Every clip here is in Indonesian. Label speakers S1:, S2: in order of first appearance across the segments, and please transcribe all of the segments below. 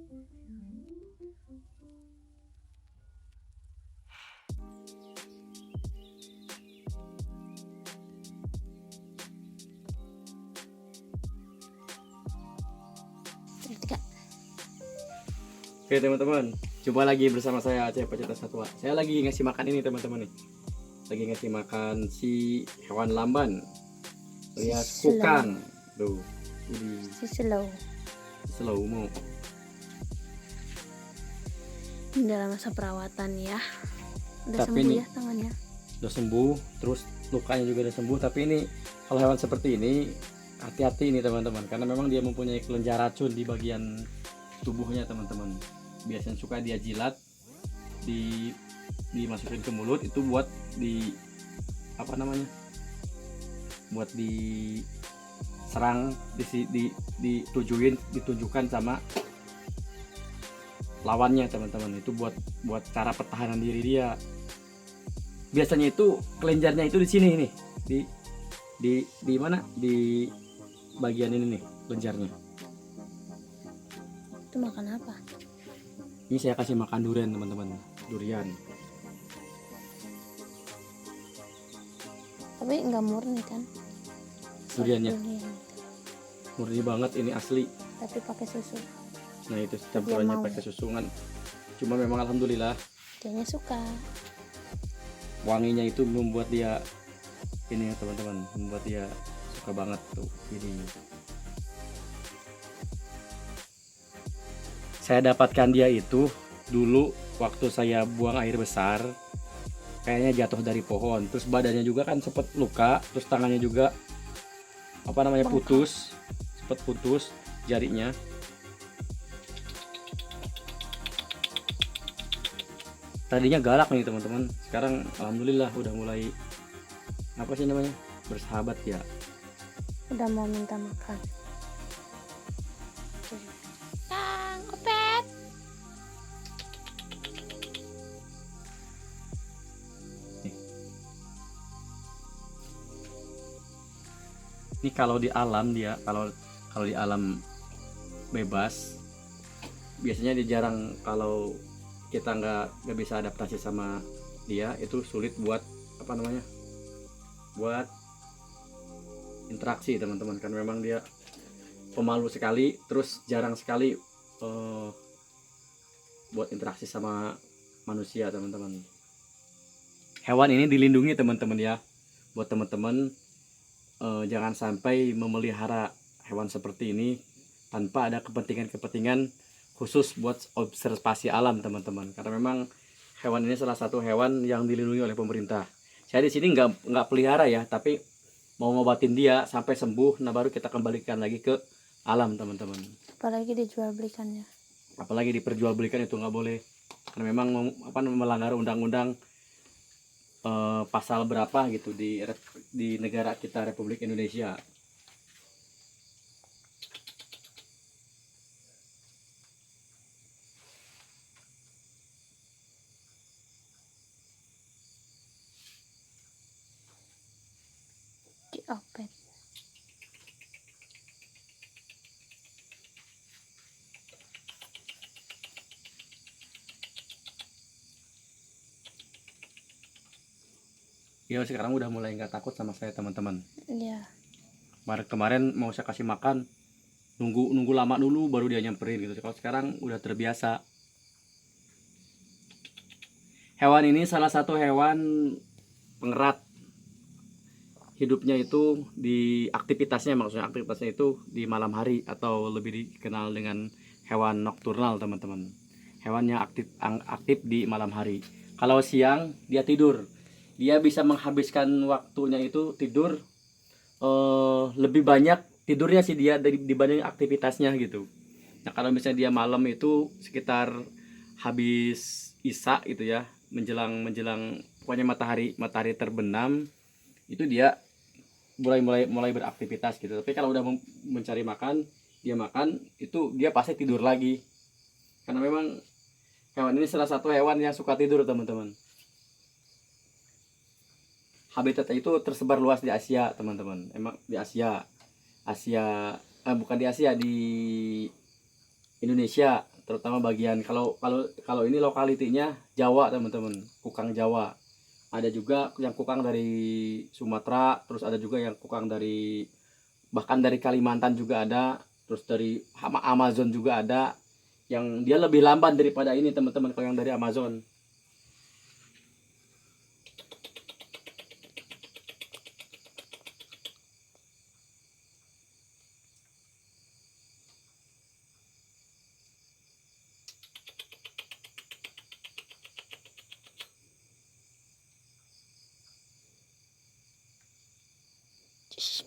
S1: Tiga.
S2: Oke teman-teman, coba lagi bersama saya Aceh Pecinta Satwa. Saya lagi ngasih makan ini teman-teman nih. Lagi ngasih makan si hewan lamban alias
S1: Si
S2: kukang. Tuh, ini
S1: Si slow.
S2: slow mo.
S1: Dalam masa perawatan ya. Udah
S2: Tapi
S1: sembuh
S2: ini-
S1: ya tangannya.
S2: Udah sembuh, terus lukanya juga udah sembuh. Tapi ini kalau hewan seperti ini hati-hati ini teman-teman, karena memang dia mempunyai kelenjar racun di bagian tubuhnya teman-teman. Biasanya suka dia jilat, dimasukin ke mulut itu buat di apa namanya? Buat diserang, ditujukan sama lawannya teman-teman. Itu buat cara pertahanan diri dia. Biasanya itu kelenjarnya itu di sini nih, di mana, di bagian ini nih kelenjarnya.
S1: Itu makan apa?
S2: Ini saya kasih makan durian teman-teman, durian.
S1: Tapi nggak murni kan?
S2: Duriannya
S1: Durian.
S2: murni banget, ini asli.
S1: Tapi pakai susu.
S2: Nah itu campurannya
S1: mau.
S2: pakai susungan. Cuma memang alhamdulillah
S1: Dianya suka.
S2: wanginya itu membuat dia ini ya teman-teman, membuat dia suka banget tuh ini. Saya dapatkan dia itu dulu waktu saya buang air besar, kayaknya jatuh dari pohon, terus badannya juga kan sempet luka, terus tangannya juga apa namanya
S1: Bengkak.
S2: putus, sempet putus jarinya. Tadinya galak nih teman-teman, sekarang alhamdulillah udah mulai apa sih namanya, bersahabat ya.
S1: Udah mau minta makan. Kang, opet.
S2: Ini kalau di alam dia, kalau di alam bebas biasanya dia jarang, kalau kita nggak bisa adaptasi sama dia itu sulit buat apa namanya, buat interaksi teman-teman, kan memang dia pemalu sekali, terus jarang sekali buat interaksi sama manusia teman-teman. Hewan ini dilindungi teman-teman ya, buat teman-teman jangan sampai memelihara hewan seperti ini tanpa ada kepentingan khusus buat observasi alam teman-teman, karena memang hewan ini salah satu hewan yang dilindungi oleh pemerintah. Saya di sini nggak pelihara ya, tapi mau ngobatin dia sampai sembuh, nah baru kita kembalikan lagi ke alam teman-teman.
S1: Apalagi dijual belikannya.
S2: Apalagi diperjualbelikan itu nggak boleh, karena memang melanggar undang-undang pasal berapa gitu di negara kita Republik Indonesia.
S1: Di opet.
S2: Ya sekarang udah mulai nggak takut sama saya teman-teman.
S1: Iya.
S2: Kemarin mau saya kasih makan, nunggu lama dulu baru dia nyamperin gitu. Kalau sekarang udah terbiasa. Hewan ini salah satu hewan pengerat. Hidupnya itu di aktivitasnya, maksudnya aktivitasnya itu di malam hari, atau lebih dikenal dengan hewan nokturnal teman-teman. Hewan yang aktif di malam hari. Kalau siang dia tidur. Dia bisa menghabiskan waktunya itu tidur, lebih banyak tidurnya sih dia dibanding aktivitasnya gitu. Nah kalau misalnya dia malam itu sekitar habis isya gitu ya, menjelang pokoknya matahari terbenam, itu dia mulai beraktivitas gitu. Tapi kalau udah mencari makan, dia makan, itu dia pasti tidur lagi, karena memang hewan ini salah satu hewan yang suka tidur teman-teman. Habitatnya itu tersebar luas di Asia teman-teman. Emang di Asia bukan di Asia, di Indonesia, terutama bagian kalau kalau ini lokalitinya Jawa teman-teman, kukang Jawa. Ada juga yang kukang dari Sumatera, terus ada juga yang kukang dari bahkan dari Kalimantan juga ada, terus dari Amazon juga ada. Yang dia lebih lamban daripada ini teman-teman, kalau yang dari Amazon.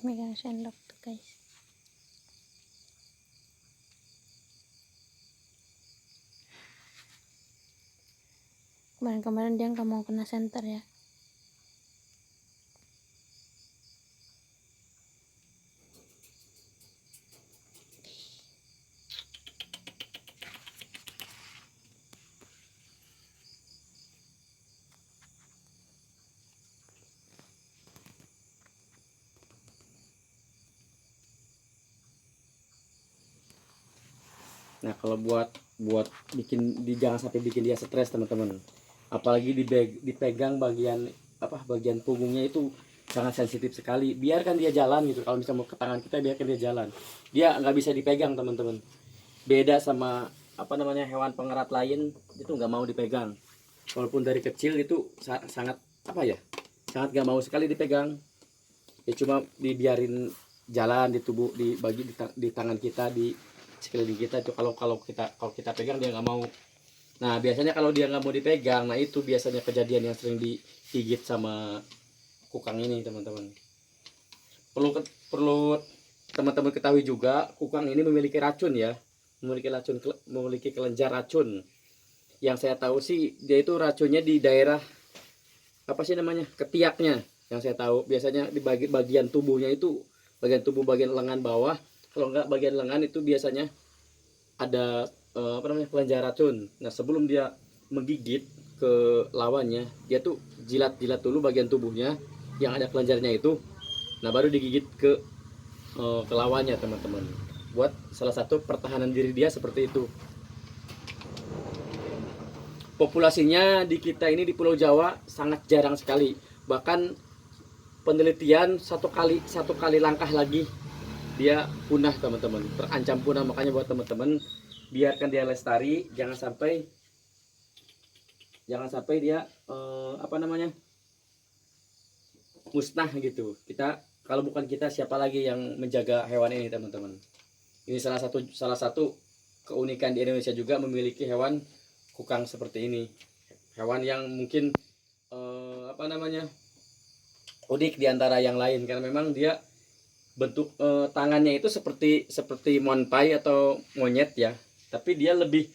S1: Megang sendok tuh guys. Kemarin-kemarin dia nggak mau kena senter ya.
S2: Nah, kalau buat bikin jangan sampai bikin dia stres teman-teman. Apalagi dipegang bagian bagian punggungnya itu sangat sensitif sekali. Biarkan dia jalan gitu. Kalau misalnya mau ke tangan kita, biarkan dia jalan. Dia nggak bisa dipegang teman-teman. Beda sama hewan pengerat lain, itu nggak mau dipegang. Walaupun dari kecil itu sangat sangat nggak mau sekali dipegang. Ya cuma dibiarin jalan di tubuh, di tangan kita, di sekeliling kita itu. Kalau kita pegang dia nggak mau. Nah biasanya kalau dia nggak mau dipegang, nah itu biasanya kejadian yang sering digigit sama kukang ini teman-teman. Perlu teman-teman ketahui juga, kukang ini memiliki racun ya, memiliki kelenjar racun. Yang saya tahu sih dia itu racunnya di daerah ketiaknya. Yang saya tahu biasanya di bagian tubuhnya itu, bagian lengan bawah. Kalau enggak bagian lengan itu biasanya ada kelenjar racun. Nah sebelum dia menggigit ke lawannya, dia tuh jilat dulu bagian tubuhnya yang ada kelenjarnya itu. Nah baru digigit ke lawannya teman-teman. Buat salah satu pertahanan diri dia seperti itu. Populasinya di kita ini di Pulau Jawa sangat jarang sekali. Bahkan penelitian satu kali langkah lagi dia punah teman-teman, terancam punah. Makanya buat teman-teman, biarkan dia lestari, jangan sampai dia musnah gitu. Kalau bukan kita, siapa lagi yang menjaga hewan ini teman-teman. Ini salah satu keunikan di Indonesia juga, memiliki hewan kukang seperti ini. Hewan yang mungkin unik di antara yang lain, karena memang dia bentuk tangannya itu seperti monpai atau monyet ya, tapi dia lebih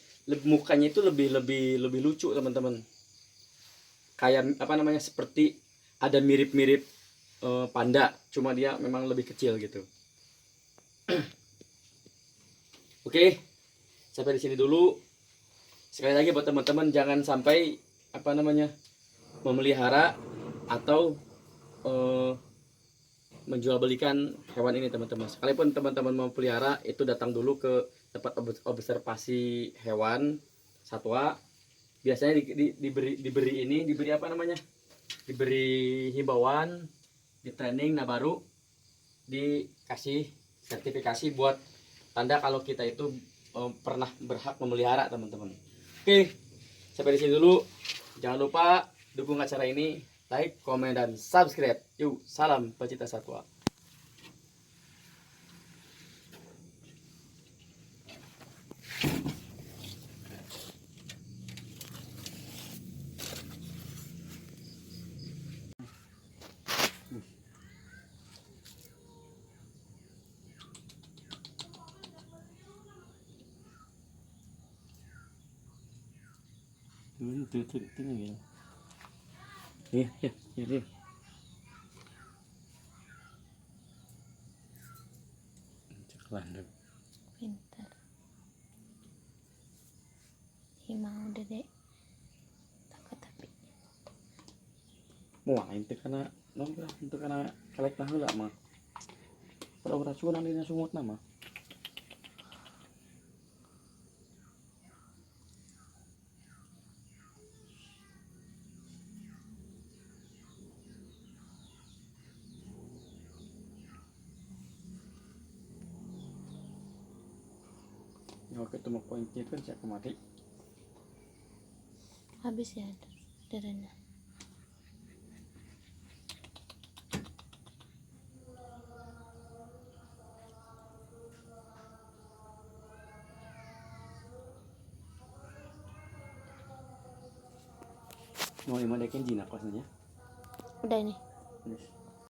S2: mukanya itu lebih lucu teman-teman. Kayak seperti ada mirip-mirip panda, cuma dia memang lebih kecil gitu. Oke, sampai di sini dulu. Sekali lagi buat teman-teman, jangan sampai memelihara atau menjual belikan hewan ini teman-teman. Sekalipun teman-teman mau pelihara, itu datang dulu ke tempat observasi hewan satwa. Biasanya diberi himbauan, di training, nah baru dikasih sertifikasi buat tanda kalau kita itu pernah berhak memelihara teman-teman. Oke, sampai di sini dulu. Jangan lupa dukung acara ini, like, komen, dan subscribe. Yuk, salam pecinta satwa. Ini.
S1: Pintar. Ih, mau dedek. Takut tapi.
S2: Wah, itu karena kalek tahu lah mah. Pada racunan ini sumut nama. Kalau ketemu poinnya kan saya mati.
S1: Habis ya derena.
S2: Mau yang mana jinak rasanya?
S1: Udah ini.
S2: Yes.